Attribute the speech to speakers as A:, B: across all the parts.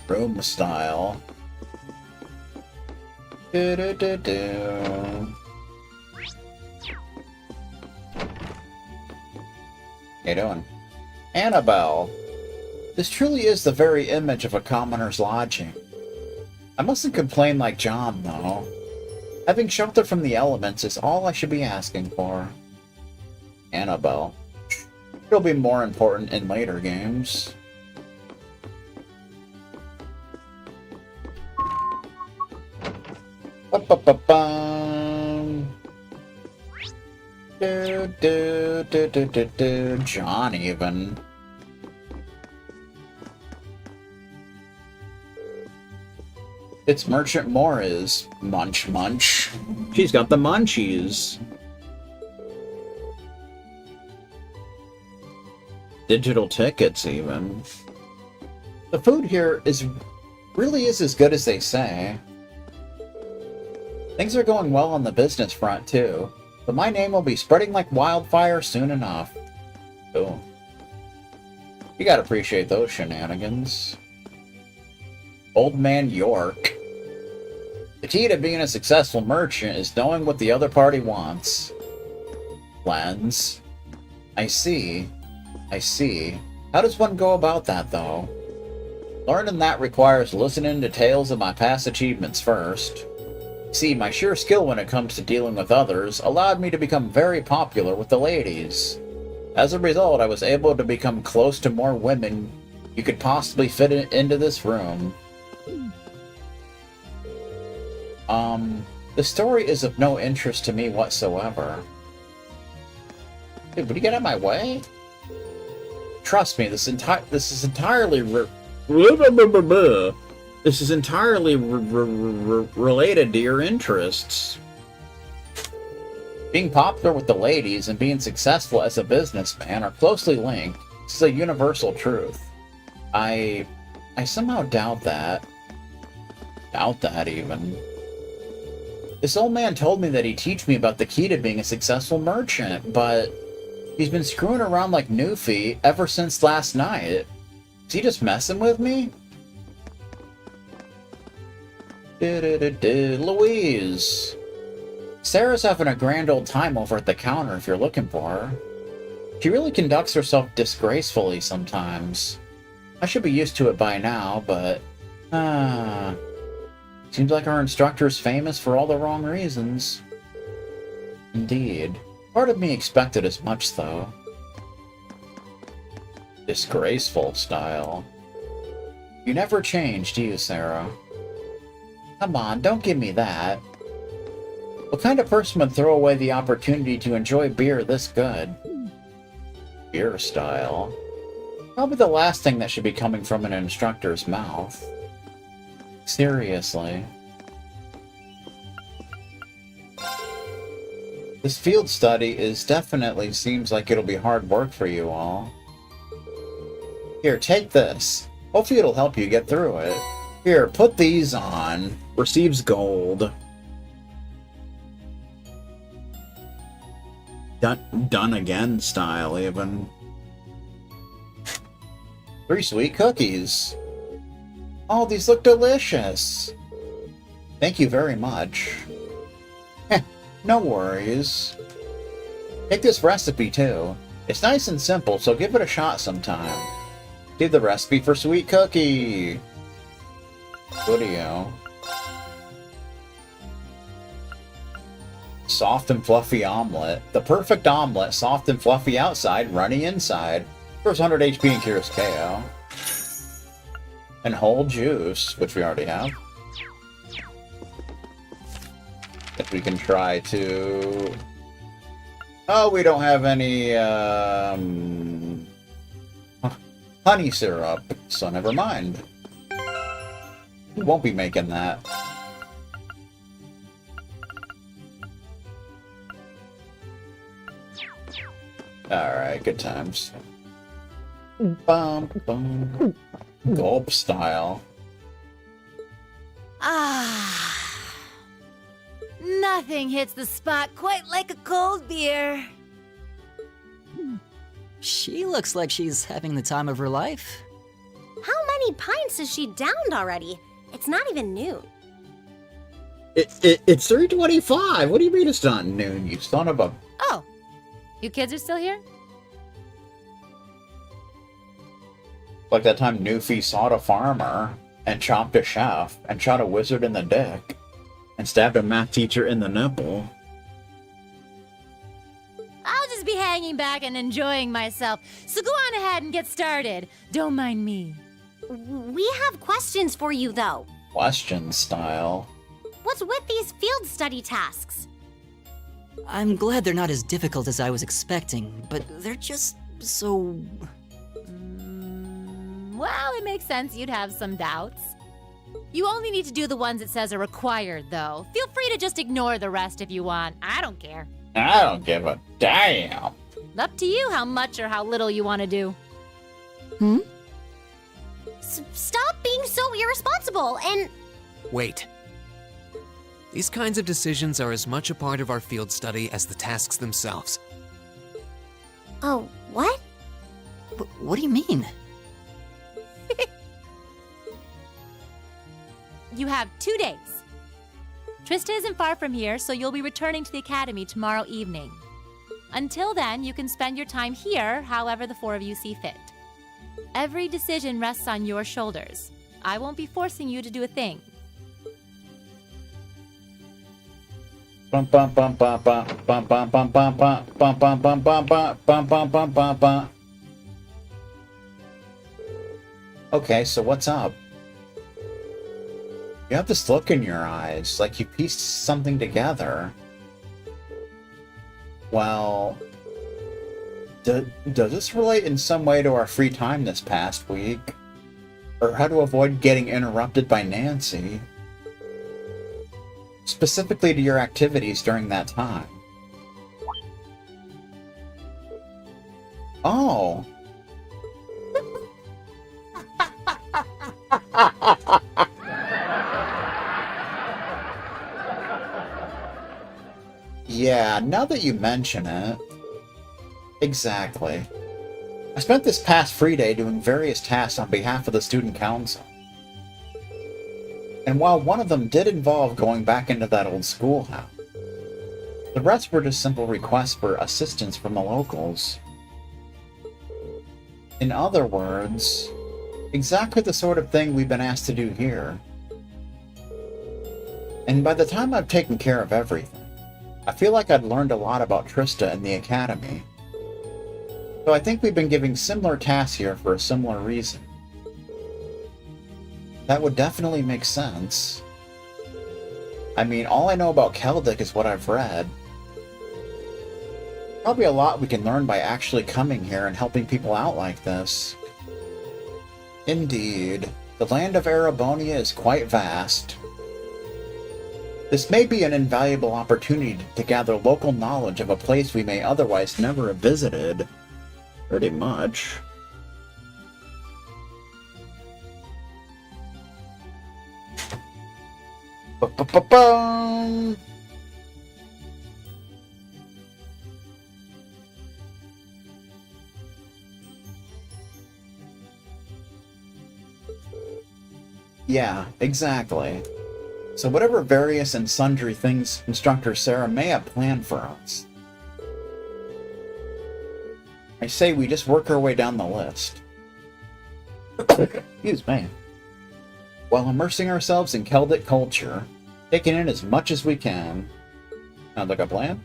A: Room style. Do-do-do-do. How you doing? Annabelle. This truly is the very image of a commoner's lodging. I mustn't complain like John, though. Having shelter from the elements is all I should be asking for. Annabelle. She'll be more important in later games. Ba-ba-ba-bum. Do-do-do-do-do-do. John, even. It's Merchant Mora's Munch Munch. She's got the munchies. Digital tickets, even. The food here really is as good as they say. Things are going well on the business front, too. But my name will be spreading like wildfire soon enough. Cool. You gotta appreciate those shenanigans. Old Man York. The key to being a successful merchant is knowing what the other party wants. Lens. I see. I see. How does one go about that, though? Learning that requires listening to tales of my past achievements first. See, my sheer skill when it comes to dealing with others allowed me to become very popular with the ladies. As a result, I was able to become close to more women you could possibly fit into this room. The story is of no interest to me whatsoever. Dude, would you get out of my way? Trust me, this is entirely related to your interests. Being popular with the ladies and being successful as a businessman are closely linked. This is a universal truth. I somehow doubt that. Doubt that, even. This old man told me that he'd teach me about the key to being a successful merchant, but he's been screwing around like Newfie ever since last night. Is he just messing with me? Louise. Sarah's having a grand old time over at the counter if you're looking for her. She really conducts herself disgracefully sometimes. I should be used to it by now, but... seems like our instructor's famous for all the wrong reasons. Indeed. Part of me expected as much, though. Disgraceful style. You never change, do you, Sarah? Come on, don't give me that. What kind of person would throw away the opportunity to enjoy beer this good? Beer style. Probably the last thing that should be coming from an instructor's mouth. Seriously. This field study definitely seems like it'll be hard work for you all. Here, take this. Hopefully it'll help you get through it. Here, put these on. Receives gold. Done again style, even. 3 sweet cookies. Oh, these look delicious. Thank you very much. Heh, no worries. Take this recipe, too. It's nice and simple, so give it a shot sometime. See the recipe for sweet cookie. Video. Soft and fluffy omelet. The perfect omelet, soft and fluffy outside, runny inside. First 100 HP and cures KO. And whole juice, which we already have. If we can try to... Oh, we don't have any, honey syrup, so never mind. We won't be making that. Alright, good times. Bum, bum. Gulp style.
B: Ah. Nothing hits the spot quite like a cold beer.
C: She looks like she's having the time of her life. How many pints has she downed already? It's not even noon.
A: It's 3:25. What do you mean it's not noon, you son of a...
B: Oh, you kids are still here?
A: Like that time Newfie sawed a farmer, and chopped a chef, and shot a wizard in the dick, and stabbed a math teacher in the nipple.
B: I'll just be hanging back and enjoying myself. So go on ahead and get started. Don't mind me.
C: We have questions for you, though.
A: Question style.
C: What's with these field study tasks?
D: I'm glad they're not as difficult as I was expecting, but they're just so...
B: Well, it makes sense you'd have some doubts. You only need to do the ones it says are required, though. Feel free to just ignore the rest if you want. I don't care.
A: I don't give a damn.
B: Up to you how much or how little you want to do.
C: Stop being so irresponsible and...
E: Wait. These kinds of decisions are as much a part of our field study as the tasks themselves.
C: Oh, what?
D: What do you mean?
B: You have 2 days. Trista isn't far from here, so you'll be returning to the academy tomorrow evening. Until then, you can spend your time here however the four of you see fit. Every decision rests on your shoulders. I won't be forcing you to do a thing.
A: Bum bum bum bum bum bum bum bum bum bum bum bum bum bum bum bum bum bum bum bum. Okay, so what's up? You have this look in your eyes, like you pieced something together. Well, does this relate in some way to our free time this past week? Or how to avoid getting interrupted by Nancy? Specifically to your activities during that time. Oh. Yeah, now that you mention it. Exactly. I spent this past free day doing various tasks on behalf of the student council. And while one of them did involve going back into that old schoolhouse, the rest were just simple requests for assistance from the locals. In other words, exactly the sort of thing we've been asked to do here. And by the time I've taken care of everything, I feel like I'd learned a lot about Trista and the Academy. So I think we've been giving similar tasks here for a similar reason. That would definitely make sense. I mean, all I know about Celdic is what I've read. Probably a lot we can learn by actually coming here and helping people out like this. Indeed, the land of Erebonia is quite vast. This may be an invaluable opportunity to gather local knowledge of a place we may otherwise never have visited. Pretty much. Ba-ba-ba-bum! Yeah, exactly. So whatever various and sundry things Instructor Sarah may have planned for us, I say we just work our way down the list. Excuse me. While immersing ourselves in Celdic culture, taking in as much as we can. Sounds like a plan?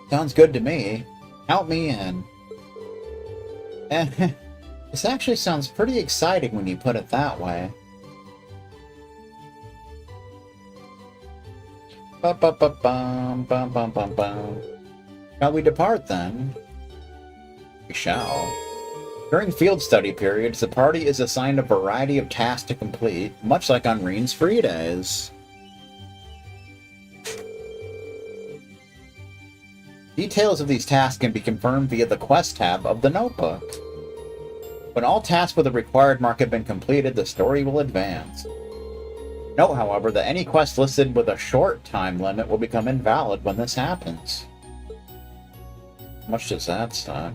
A: Sounds good to me. Count me in. This actually sounds pretty exciting when you put it that way. Ba-ba-ba-bum-bum-bum-bum-bum. Shall we depart, then? We shall. During field study periods, the party is assigned a variety of tasks to complete, much like on Reen's free days. Details of these tasks can be confirmed via the Quest tab of the notebook. When all tasks with the required mark have been completed, the story will advance. Note, however, that any quest listed with a short time limit will become invalid when this happens. How much does that suck?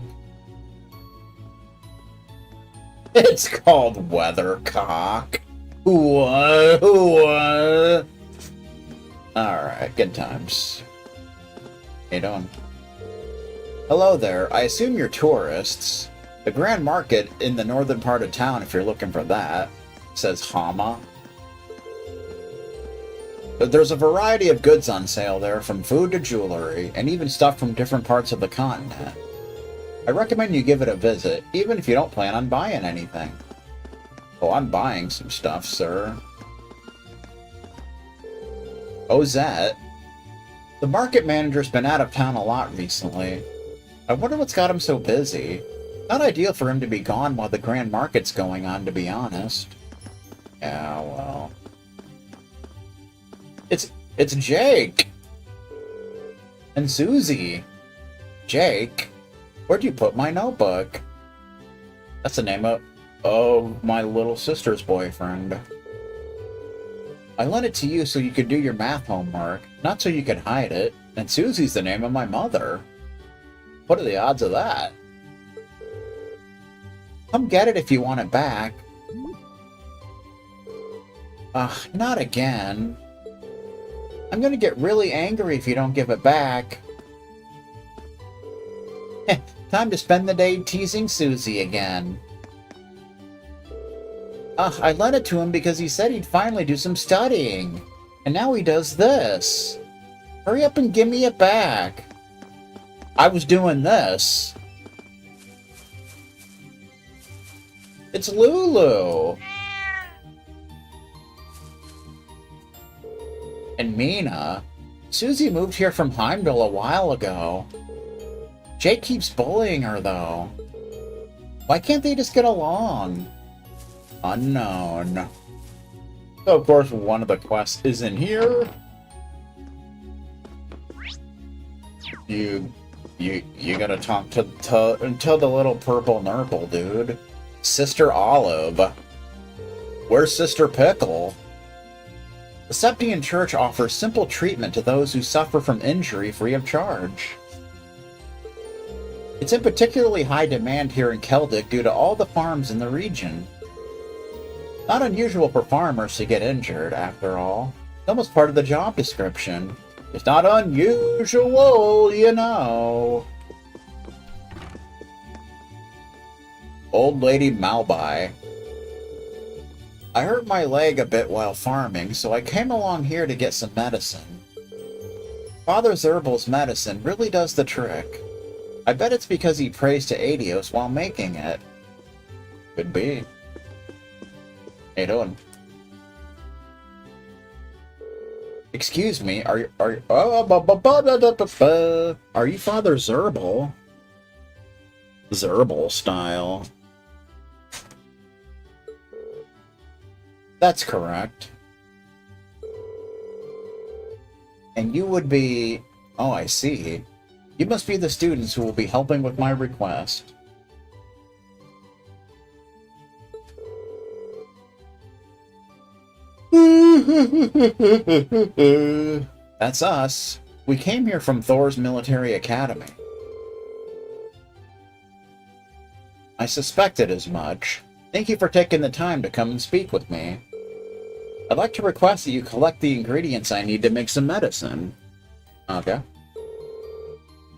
A: It's called Weathercock. What? What? Alright, good times. How you doing? Hello there, I assume you're tourists. The Grand Market in the northern part of town if you're looking for that, says Hama. But there's a variety of goods on sale there, from food to jewelry, and even stuff from different parts of the continent. I recommend you give it a visit, even if you don't plan on buying anything. Oh, I'm buying some stuff, sir. Ozette. The market manager's been out of town a lot recently. I wonder what's got him so busy. Not ideal for him to be gone while the Grand Market's going on, to be honest. Yeah, well... It's Jake! And Susie! Jake? Where'd you put my notebook? That's the name of my little sister's boyfriend. I lent it to you so you could do your math homework, not so you could hide it. And Susie's the name of my mother. What are the odds of that? Come get it if you want it back. Ugh, not again. I'm gonna get really angry if you don't give it back. Time to spend the day teasing Susie again. I lent it to him because he said he'd finally do some studying. And now he does this. Hurry up and give me it back. I was doing this. It's Lulu. And Mina. Susie moved here from Heimdall a while ago. Jake keeps bullying her, though. Why can't they just get along? Unknown. So, of course, one of the quests is in here. You gotta talk to the little purple nurple, dude. Sister Olive. Where's Sister Pickle? The Septian Church offers simple treatment to those who suffer from injury free of charge. It's in particularly high demand here in Celdic due to all the farms in the region. Not unusual for farmers to get injured, after all. It's almost part of the job description. It's not unusual, you know. Old Lady Malbai. I hurt my leg a bit while farming, so I came along here to get some medicine. Father Zerbal's medicine really does the trick. I bet it's because he prays to Adios while making it. Could be. How you doing? Excuse me, are you Father Zerbal? Zerbal style. That's correct. And you would be... Oh, I see. You must be the students who will be helping with my request. That's us. We came here from Thor's military academy. I suspected as much. Thank you for taking the time to come and speak with me. I'd like to request that you collect the ingredients I need to make some medicine. Okay.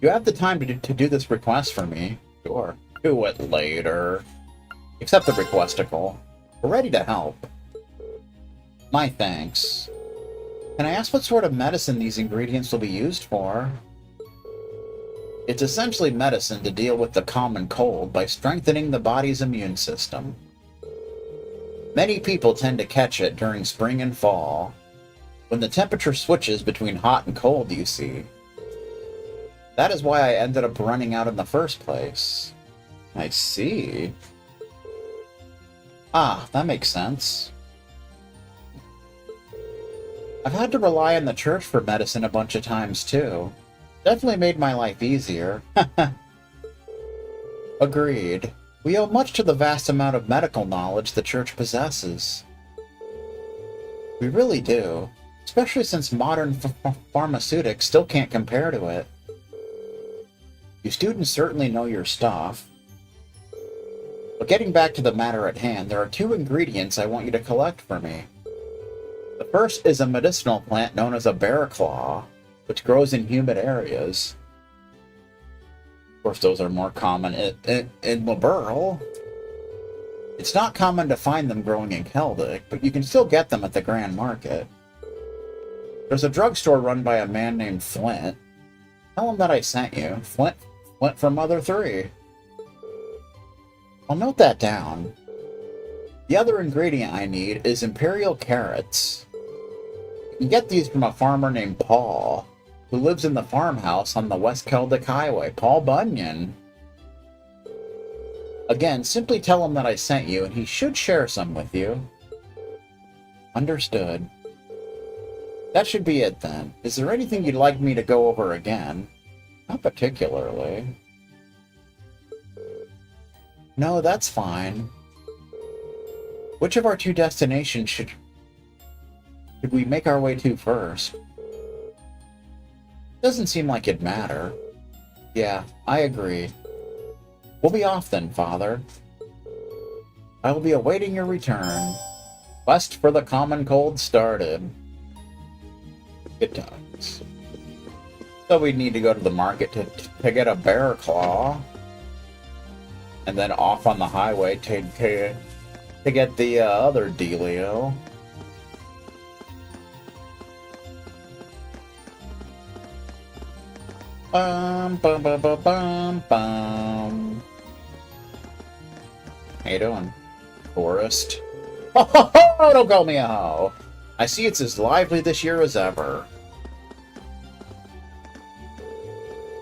A: You have the time to do this request for me. Sure. Do it later. Accept the requesticle. We're ready to help. My thanks. Can I ask what sort of medicine these ingredients will be used for? It's essentially medicine to deal with the common cold by strengthening the body's immune system. Many people tend to catch it during spring and fall, when the temperature switches between hot and cold, you see. That is why I ended up running out in the first place. I see. Ah, that makes sense. I've had to rely on the church for medicine a bunch of times, too. Definitely made my life easier. Agreed. We owe much to the vast amount of medical knowledge the church possesses. We really do. Especially since modern pharmaceutics still can't compare to it. You students certainly know your stuff. But getting back to the matter at hand, there are 2 ingredients I want you to collect for me. The first is a medicinal plant known as a bear claw, which grows in humid areas. Of course, those are more common in Liberl. It's not common to find them growing in Celdic, but you can still get them at the Grand Market. There's a drugstore run by a man named Flint. Tell him that I sent you. Flint from Mother 3. I'll note that down. The other ingredient I need is Imperial Carrots. You can get these from a farmer named Paul, who lives in the farmhouse on the West Celdic Highway. Paul Bunyan. Again, simply tell him that I sent you, and he should share some with you. Understood. That should be it, then. Is there anything you'd like me to go over again? Not particularly. No, that's fine. Which of our 2 destinations should we make our way to first? Doesn't seem like it'd matter. Yeah, I agree. We'll be off then, Father. I will be awaiting your return. Quest for the common cold started. Good times. So we need to go to the market to get a bear claw. And then off on the highway to get the other dealio. Bum, bum, bum, bum, bum, bum. How you doing, tourist? Ho, ho, ho! Don't call me a hoe. I see it's as lively this year as ever.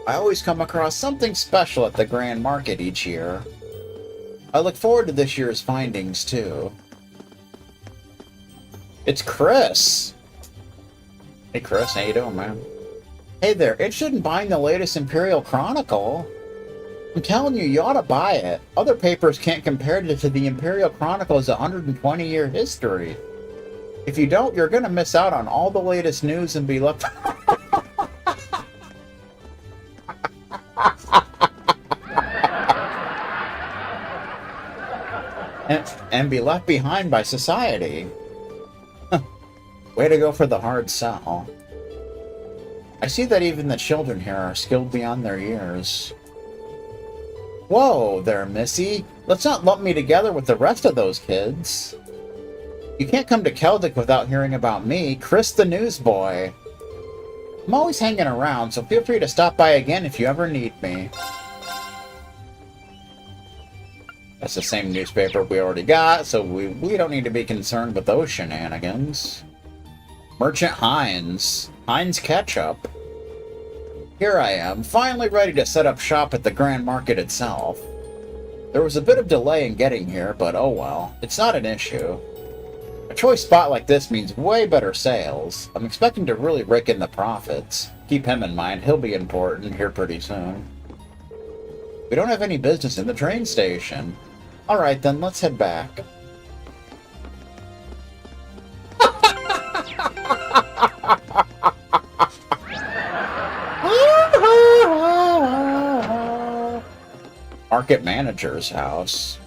A: I always come across something special at the Grand Market each year. I look forward to this year's findings, too. It's Chris! Hey, Chris, how you doing, man? Hey there, interested in buying the latest Imperial Chronicle? I'm telling you, you ought to buy it. Other papers can't compare to the Imperial Chronicle's 120-year history. If you don't, you're going to miss out on all the latest news and be left... and be left behind by society. Way to go for the hard sell. I see that even the children here are skilled beyond their years. Whoa there, Missy. Let's not lump me together with the rest of those kids. You can't come to Celdic without hearing about me, Chris the Newsboy. I'm always hanging around, so feel free to stop by again if you ever need me. That's the same newspaper we already got, so we don't need to be concerned with those shenanigans. Merchant Heinz. Heinz Ketchup. Here I am, finally ready to set up shop at the Grand Market itself. There was a bit of delay in getting here, but oh well, it's not an issue. A choice spot like this means way better sales. I'm expecting to really rake in the profits. Keep him in mind, he'll be important here pretty soon. We don't have any business in the train station. Alright then, let's head back. Market manager's house.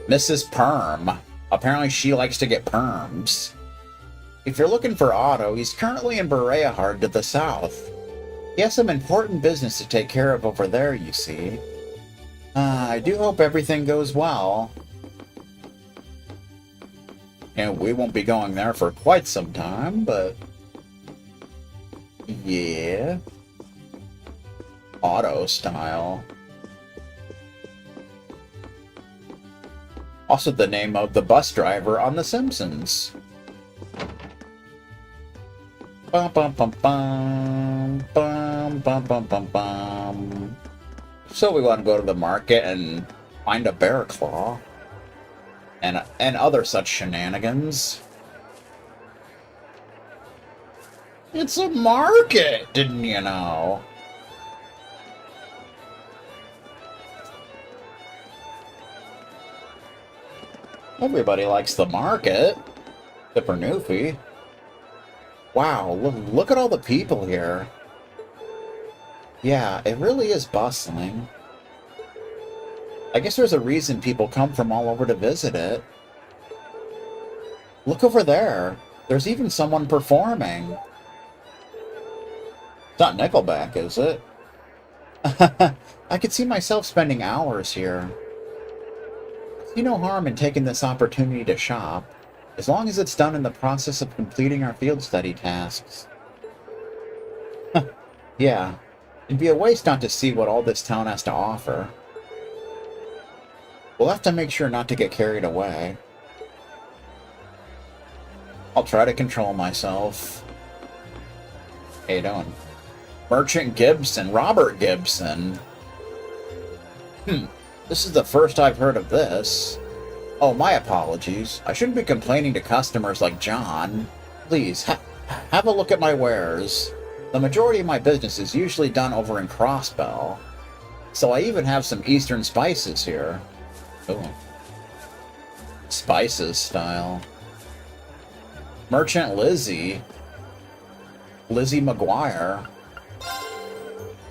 A: Mrs. Perm. Apparently she likes to get perms. If you're looking for Otto, he's currently in Bereahard to the south. He has some important business to take care of over there, you see. I do hope everything goes well. And we won't be going there for quite some time, but... yeah. Auto style. Also the name of the bus driver on The Simpsons. Bum bum bum bum bum bum bum bum bum. So we want to go to the market and find a bear claw. And other such shenanigans. It's a market, didn't you know? Everybody likes the market. Except for Newfie. Wow, look at all the people here. Yeah, it really is bustling. I guess there's a reason people come from all over to visit it. Look over there. There's even someone performing. It's not Nickelback, is it? I could see myself spending hours here. See no harm in taking this opportunity to shop, as long as it's done in the process of completing our field study tasks. Yeah, it'd be a waste not to see what all this town has to offer. We'll have to make sure not to get carried away. I'll try to control myself. How you doing? Merchant Gibson, Robert Gibson. This is the first I've heard of this. Oh, my apologies. I shouldn't be complaining to customers like John. Please, have a look at my wares. The majority of my business is usually done over in Crossbell. So I even have some Eastern spices here. Oh. Spices style. Merchant Lizzie. Lizzie McGuire.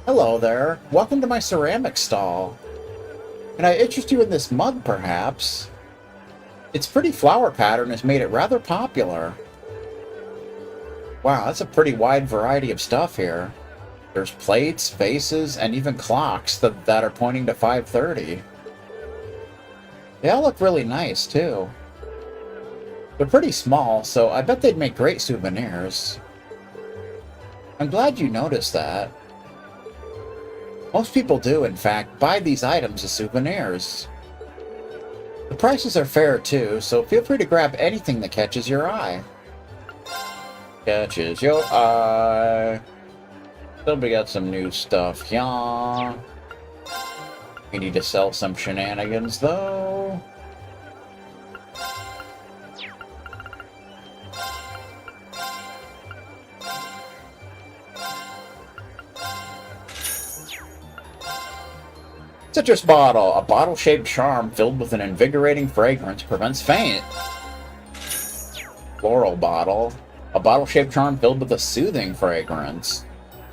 A: Hello there. Welcome to my ceramic stall. Can I interest you in this mug, perhaps? Its pretty flower pattern has made it rather popular. Wow, that's a pretty wide variety of stuff here. There's plates, vases, and even clocks that are pointing to 5:30. They all look really nice, too. They're pretty small, so I bet they'd make great souvenirs. I'm glad you noticed that. Most people do, in fact, buy these items as souvenirs. The prices are fair, too, so feel free to grab anything that catches your eye. Catches your eye. Still, we got some new stuff here. We need to sell some shenanigans, though. Citrus bottle. A bottle-shaped charm filled with an invigorating fragrance prevents faint. Floral bottle. A bottle-shaped charm filled with a soothing fragrance.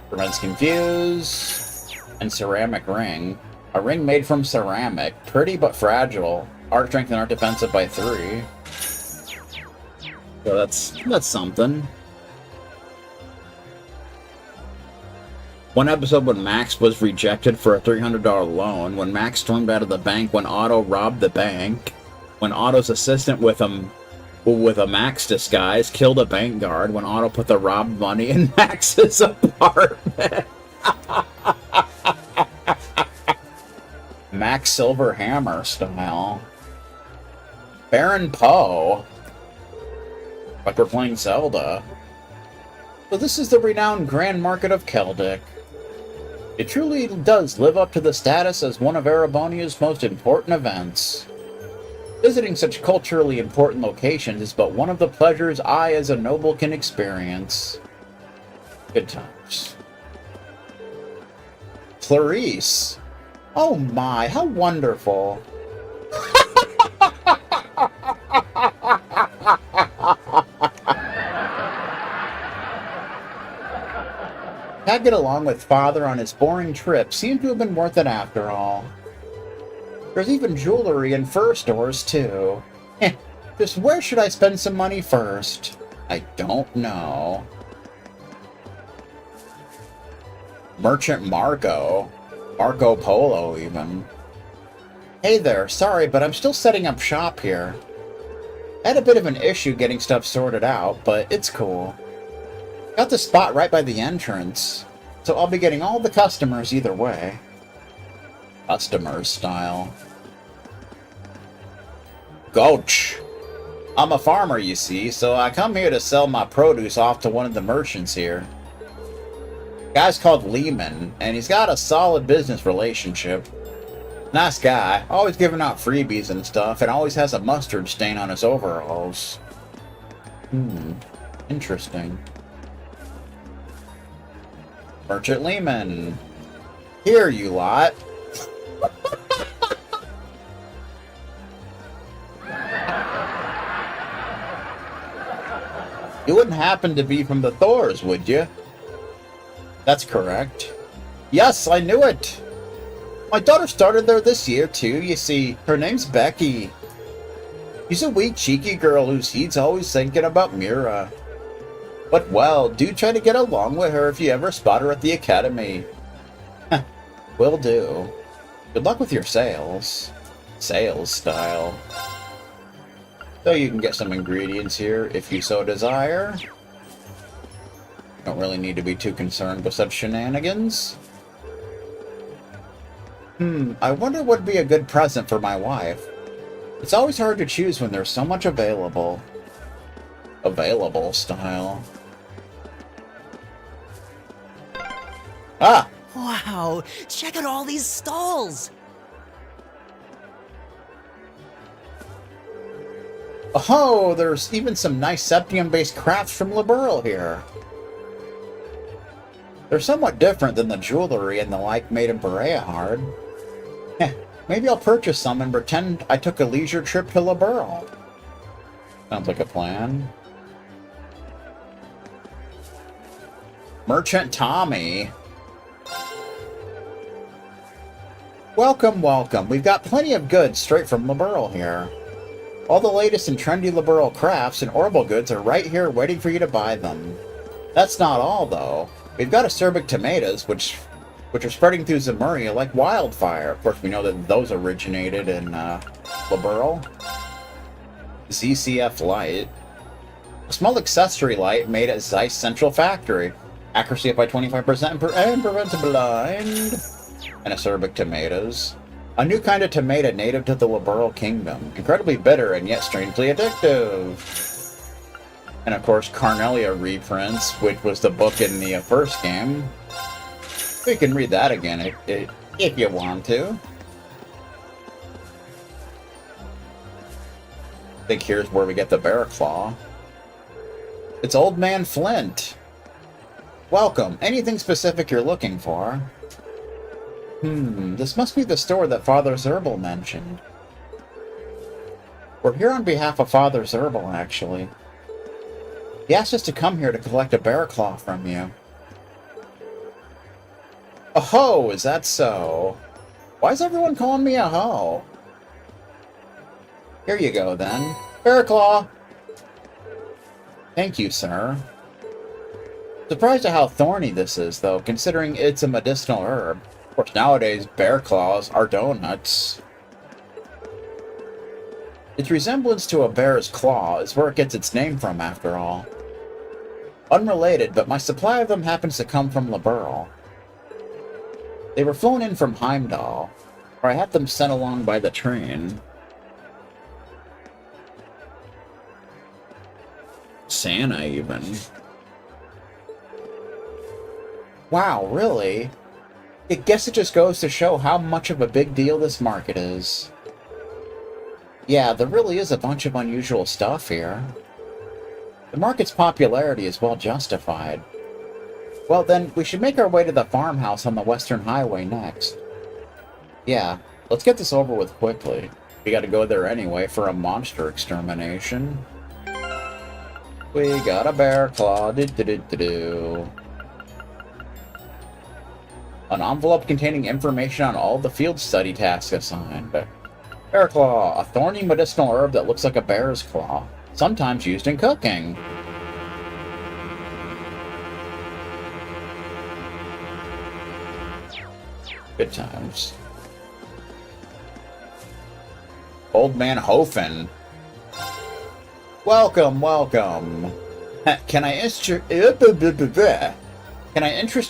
A: Prevents confuse. And ceramic ring. A ring made from ceramic. Pretty but fragile. Art strength and art defensive by 3. So that's something. One episode when Max was rejected for a $300 loan, when Max stormed out of the bank, when Otto robbed the bank, when Otto's assistant with a Max disguise killed a bank guard, when Otto put the robbed money in Max's apartment. Max Silver Hammer style. Baron Poe. Like we're playing Zelda. So this is the renowned Grand Market of Celdic. It truly does live up to the status as one of Erebonia's most important events. Visiting such culturally important locations is but one of the pleasures I as a noble can experience. Good times. Clarice. Oh my, how wonderful. Tagging along with Father on his boring trip seemed to have been worth it after all. There's even jewelry and fur stores, too. Just where should I spend some money first? I don't know. Merchant Marco. Marco Polo, even. Hey there, sorry, but I'm still setting up shop here. I had a bit of an issue getting stuff sorted out, but it's cool. Got the spot right by the entrance, so I'll be getting all the customers either way. Customers style. Gulch. I'm a farmer, you see, so I come here to sell my produce off to one of the merchants here. Guy's called Lehman, and he's got a solid business relationship. Nice guy, always giving out freebies and stuff, and always has a mustard stain on his overalls. Interesting. Merchant Lehman. Here, you lot. You wouldn't happen to be from the Thors, would you? That's correct. Yes, I knew it! My daughter started there this year, too, you see. Her name's Becky. She's a wee cheeky girl whose he's always thinking about Mira. But, well, do try to get along with her if you ever spot her at the academy. Will do. Good luck with your sales. Sales style. So you can get some ingredients here if you so desire. Don't really need to be too concerned with such shenanigans. I wonder what would be a good present for my wife. It's always hard to choose when there's so much available. Available style. Ah!
D: Wow, check out all these stalls!
A: Oh, there's even some nice septium-based crafts from Liberal here. They're somewhat different than the jewelry and the like made in Bereahard. Maybe I'll purchase some and pretend I took a leisure trip to Liberal. Sounds like a plan. Merchant Tommy. Welcome, welcome. We've got plenty of goods straight from Liberal here. All the latest and trendy Liberal crafts and Orbital goods are right here waiting for you to buy them. That's not all, though. We've got acerbic tomatoes, which are spreading through Zemuria like wildfire. Of course, we know that those originated in Liberal. ZCF light. A small accessory light made at Zeiss Central Factory. Accuracy up by 25% and prevents blind. And acerbic tomatoes. A new kind of tomato native to the Liberal Kingdom. Incredibly bitter and yet strangely addictive. And of course, Carnelia reprints, which was the book in the first game. You can read that again if you want to. I think here's where we get the bear claw. It's Old Man Flint. Welcome. Anything specific you're looking for? This must be the store that Father Zerbal mentioned. We're here on behalf of Father Zerbal, actually. He asked us to come here to collect a bear claw from you. A hoe, is that so? Why is everyone calling me a hoe? Here you go, then. Bear claw! Thank you, sir. Surprised at how thorny this is, though, considering it's a medicinal herb. Of course, nowadays, bear claws are donuts. Its resemblance to a bear's claw is where it gets its name from, after all. Unrelated, but my supply of them happens to come from Liberal. They were flown in from Heimdall, where I had them sent along by the train. Santa, even. Wow, really? I guess it just goes to show how much of a big deal this market is. Yeah, there really is a bunch of unusual stuff here. The market's popularity is well justified. Well then, we should make our way to the farmhouse on the Western Highway next. Yeah, let's get this over with quickly. We gotta go there anyway for a monster extermination. We got a bear claw, do-do-do-do-do. An envelope containing information on all the field study tasks assigned. Bear claw, a thorny medicinal herb that looks like a bear's claw, sometimes used in cooking. Good times. Old Man Hofen. Welcome, welcome. Can I interest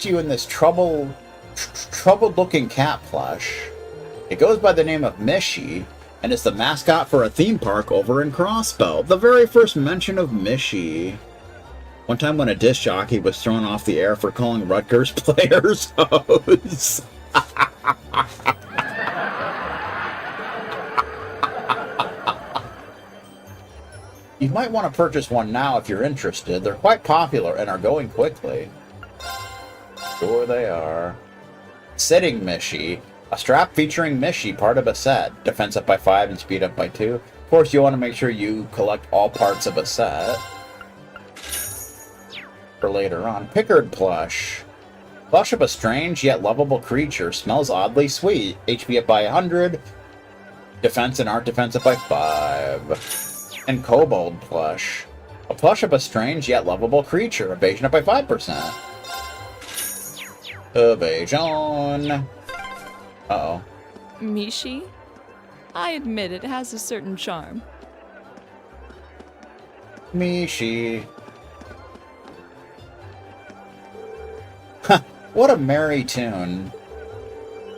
A: you in this troubled-looking cat plush? It goes by the name of Mishi, and is the mascot for a theme park over in Crossbell. The very first mention of Mishi. One time when a disc jockey was thrown off the air for calling Rutgers players hoes. You might want to purchase one now if you're interested. They're quite popular and are going quickly. Sure they are. Sitting Mishi. A strap featuring Mishi, part of a set. Defense up by 5 and speed up by 2. Of course, you want to make sure you collect all parts of a set. For later on. Pickard plush. Flush of a strange yet lovable creature. Smells oddly sweet. HP up by 100. Defense and art defense up by 5. And kobold plush. A plush of a strange yet lovable creature. Evasion up by 5%. Evasion. Uh-oh.
F: Mishi? I admit it has a certain charm.
A: Mishi. Huh, what a merry tune.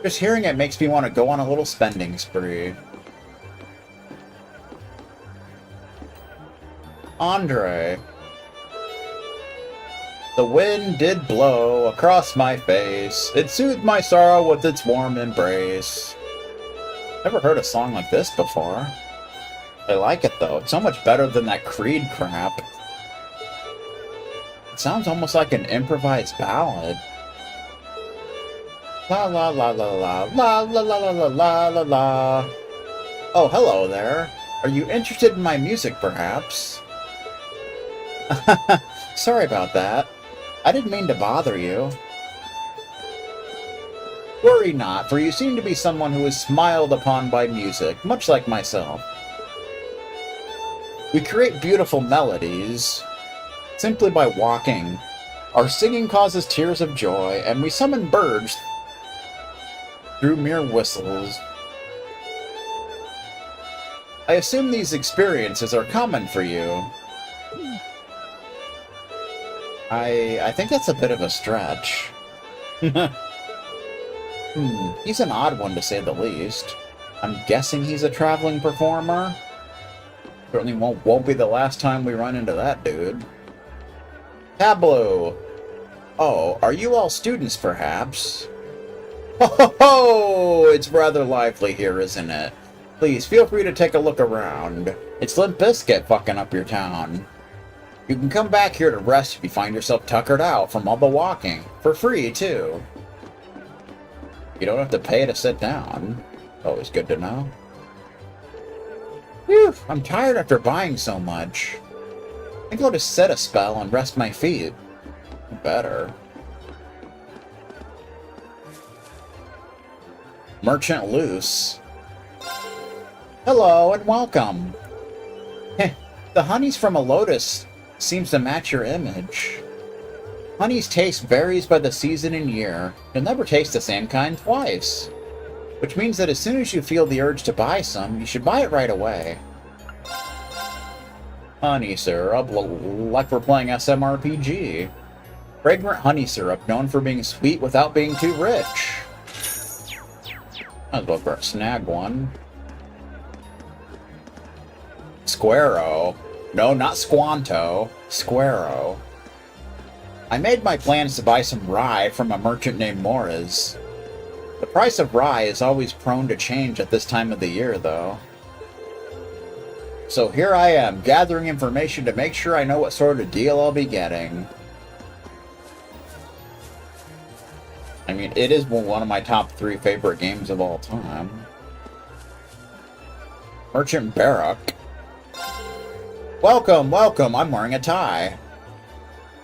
A: Just hearing it makes me want to go on a little spending spree. Andre. The wind did blow across my face. It soothed my sorrow with its warm embrace. Never heard a song like this before. I like it though. It's so much better than that Creed crap. It sounds almost like an improvised ballad. La la la la la la la la la la la la la. Oh, hello there. Are you interested in my music, perhaps? Sorry about that. I didn't mean to bother you. Worry not, for you seem to be someone who is smiled upon by music, much like myself. We create beautiful melodies simply by walking. Our singing causes tears of joy, and we summon birds through mere whistles. I assume these experiences are common for you. I think that's a bit of a stretch. He's an odd one to say the least. I'm guessing he's a traveling performer. Certainly won't be the last time we run into that dude. Tableau. Oh, are you all students, perhaps? Ho ho ho! It's rather lively here, isn't it? Please, feel free to take a look around. It's Limp Bizkit fucking up your town. You can come back here to rest if you find yourself tuckered out from all the walking. For free, too. You don't have to pay to sit down. Always good to know. Whew, I'm tired after buying so much. I think I'll just sit a spell and rest my feet. Better. Merchant Loose. Hello and welcome. Heh, the honeys from a lotus seems to match your image. Honey's taste varies by the season and year. You'll never taste the same kind twice. Which means that as soon as you feel the urge to buy some, you should buy it right away. Honey syrup, like we're playing SMRPG. Fragrant honey syrup, known for being sweet without being too rich. Might as well snag one. Squarrow. No, not Squanto. Squarrow. I made my plans to buy some rye from a merchant named Morris. The price of rye is always prone to change at this time of the year, though. So here I am, gathering information to make sure I know what sort of deal I'll be getting. I mean, it is one of my top 3 favorite games of all time. Merchant Barak. Welcome, welcome, I'm wearing a tie.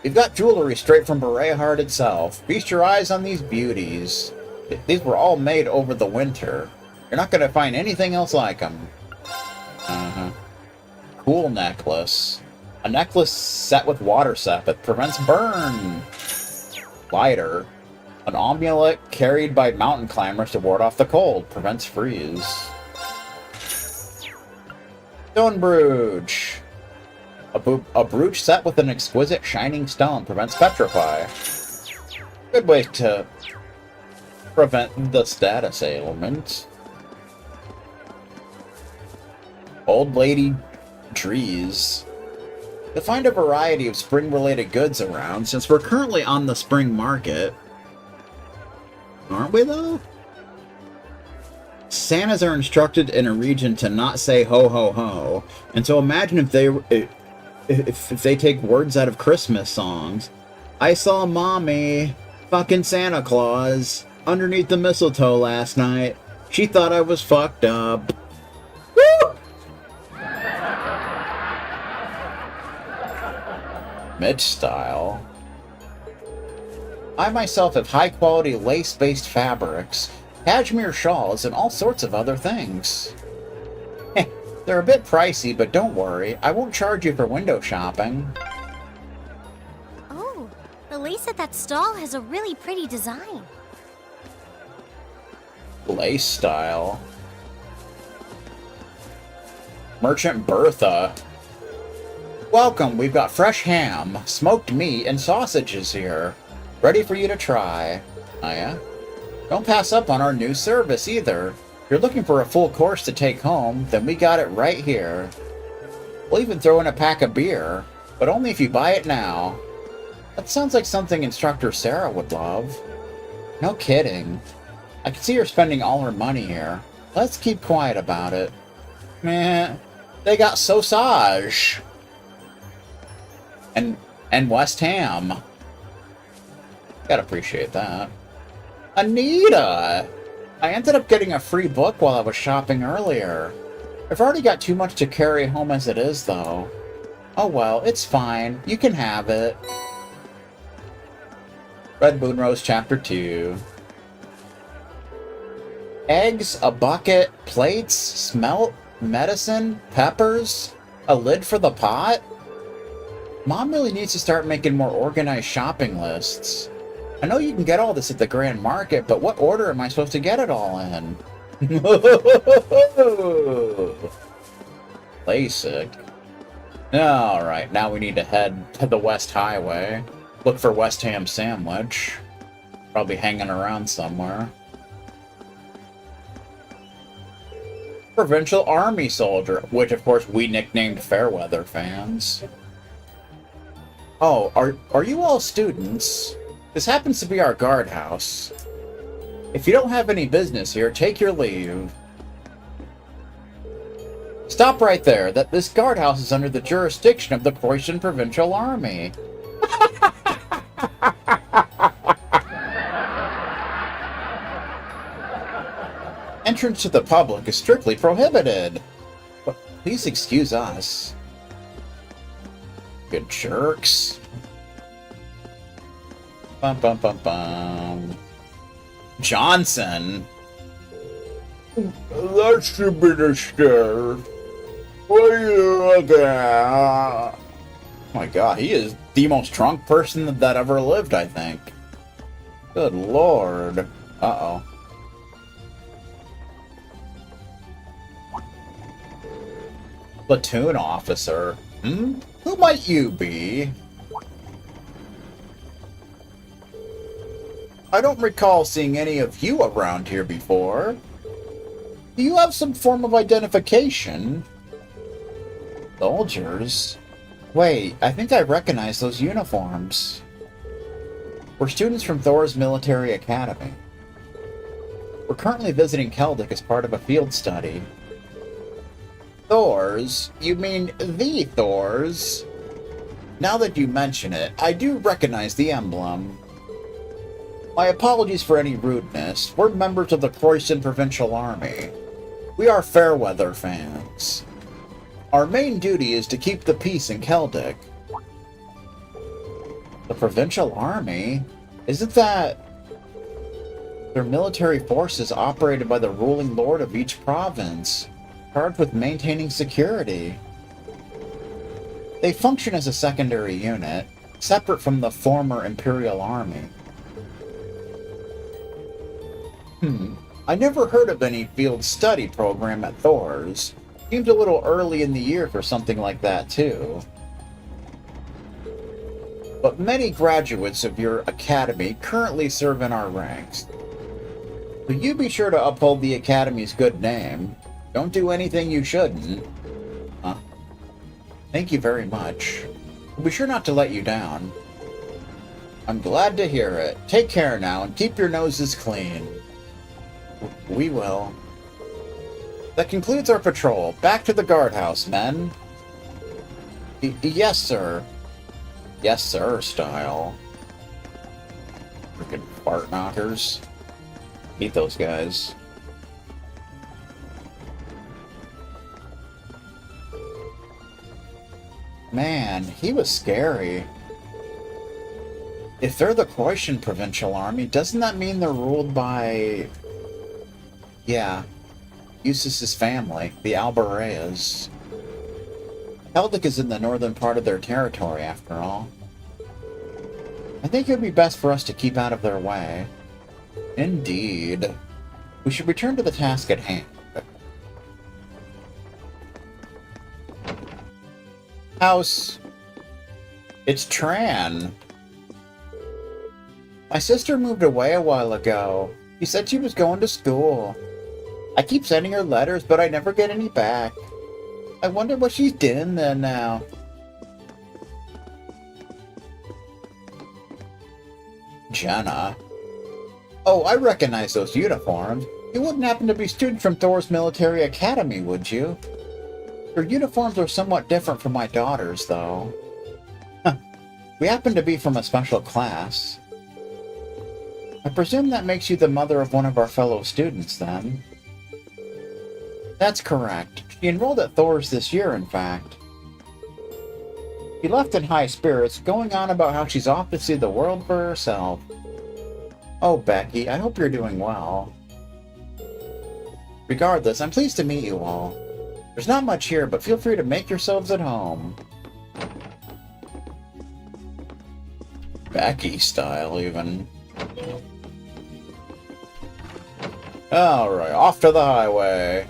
A: We've got jewelry straight from Berehard itself. Feast your eyes on these beauties. These were all made over the winter. You're not going to find anything else like them. Cool necklace. A necklace set with water sap that prevents burn. Lighter. An amulet carried by mountain climbers to ward off the cold. Prevents freeze. Stone brooch. A brooch set with an exquisite shining stone prevents petrify. Good way to prevent the status ailment. Old Lady Trees. You'll find a variety of spring-related goods around, since we're currently on the spring market. Aren't we, though? Santas are instructed in a region to not say ho ho ho, and so imagine if they take words out of Christmas songs. I saw Mommy, fucking Santa Claus, underneath the mistletoe last night. She thought I was fucked up. Woo! Mitch style. I myself have high-quality lace-based fabrics, cashmere shawls, and all sorts of other things. They're a bit pricey, but don't worry, I won't charge you for window shopping.
C: Oh, the lace at that stall has a really pretty design.
A: Lace style. Merchant Bertha. Welcome, we've got fresh ham, smoked meat, and sausages here. Ready for you to try. Oh yeah? Don't pass up on our new service either. If you're looking for a full course to take home, then we got it right here. We'll even throw in a pack of beer, but only if you buy it now. That sounds like something Instructor Sarah would love. No kidding. I can see her spending all her money here. Let's keep quiet about it. Meh. They got sausage. And West Ham. Gotta appreciate that. Anita! I ended up getting a free book while I was shopping earlier. I've already got too much to carry home as it is, though. Oh well, it's fine. You can have it. Red Moon Rose Chapter 2. Eggs, a bucket, plates, smelt, medicine, peppers, a lid for the pot? Mom really needs to start making more organized shopping lists. I know you can get all this at the Grand Market, but what order am I supposed to get it all in? Basic. Alright, now we need to head to the West Highway. Look for West Ham Sandwich. Probably hanging around somewhere. Provincial Army Soldier, which of course we nicknamed Fairweather fans. Oh, are you all students? This happens to be our guardhouse. If you don't have any business here, take your leave. Stop right there. This guardhouse is under the jurisdiction of the Croatian Provincial Army. Entrance to the public is strictly prohibited. But please excuse us. Good jerks. Bum bum bum bum. Johnson. That's the minister. What are you looking at? Oh my god, he is the most drunk person that ever lived, I think. Good lord. Uh-oh. Platoon officer. Who might you be? I don't recall seeing any of you around here before. Do you have some form of identification? Soldiers? Wait, I think I recognize those uniforms. We're students from Thor's Military Academy. We're currently visiting Celdic as part of a field study. Thor's? You mean the Thor's? Now that you mention it, I do recognize the emblem. My apologies for any rudeness. We're members of the Croatian Provincial Army. We are Fairweather fans. Our main duty is to keep the peace in Celdic. The Provincial Army? Isn't that... They're military forces operated by the ruling lord of each province, charged with maintaining security. They function as a secondary unit, separate from the former Imperial Army. I never heard of any field study program at Thor's. Seems a little early in the year for something like that, too. But many graduates of your academy currently serve in our ranks. So you be sure to uphold the academy's good name. Don't do anything you shouldn't. Thank you very much. We'll be sure not to let you down. I'm glad to hear it. Take care now and keep your noses clean. We will. That concludes our patrol. Back to the guardhouse, men. Yes, sir. Yes, sir, style. Freaking fart knockers. Hate those guys. Man, he was scary. If they're the Croatian provincial army, doesn't that mean they're ruled by... Yeah, Eustace's family, the Albareas. Celdic is in the northern part of their territory, after all. I think it would be best for us to keep out of their way. Indeed. We should return to the task at hand. House. It's Tran. My sister moved away a while ago. She said she was going to school. I keep sending her letters, but I never get any back. I wonder what she's doing then now. Jenna. Oh, I recognize those uniforms. You wouldn't happen to be students from Thor's military academy, would you? Your uniforms are somewhat different from my daughter's, though. Huh. We happen to be from a special class. I presume that makes you the mother of one of our fellow students, then. That's correct. She enrolled at Thor's this year, in fact. She left in high spirits, going on about how she's off to see the world for herself. Oh, Becky, I hope you're doing well. Regardless, I'm pleased to meet you all. There's not much here, but feel free to make yourselves at home. Becky style, even. Alright, off to the highway.